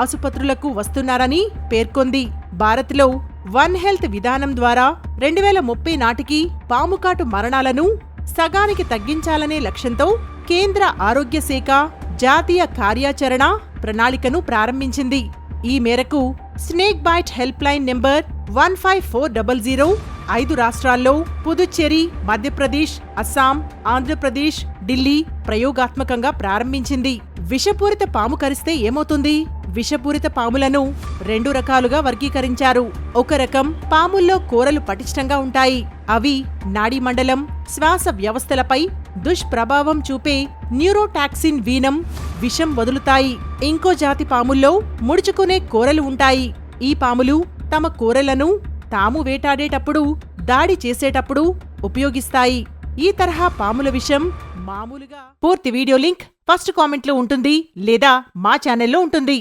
ఆసుపత్రులకు వస్తున్నారని పేర్కొంది. భారత్లో వన్ హెల్త్ విధానం ద్వారా 2030 నాటికి పాముకాటు మరణాలను సగానికి తగ్గించాలనే లక్ష్యంతో కేంద్ర ఆరోగ్య శాఖ జాతీయ కార్యాచరణ ప్రణాళికను ప్రారంభించింది. ఈ మేరకు snake bite help line number 15400 5 రాష్ట్రాల్లో పుదుచ్చేరి, మధ్యప్రదేశ్, అస్సాం, ఆంధ్రప్రదేశ్, ఢిల్లీ ప్రయోగాత్మకంగా ప్రారంభించింది. విషపూరిత పాము కరిస్తే ఏమవుతుంది? విషపూరిత పాములను 2 రకాలుగా వర్గీకరించారు. ఒక రకం పాముల్లో కూరలు పటిష్టంగా ఉంటాయి. అవి నాడీ మండలం, శ్వాస వ్యవస్థలపై దుష్ప్రభావం చూపే న్యూరోటాక్సిన్ వీనం విషం వదులుతాయి. ఇంకో జాతి పాముల్లో ముడుచుకునే కూరలు ఉంటాయి. ఈ పాములు తమ కూరలను తాము వేటాడేటప్పుడు, దాడి చేసేటప్పుడు ఉపయోగిస్తాయి. ఈ తరహా పాముల విషం మామూలుగా. పూర్తి వీడియో లింక్ ఫస్ట్ కామెంట్లో ఉంటుంది లేదా మా ఛానల్లో ఉంటుంది.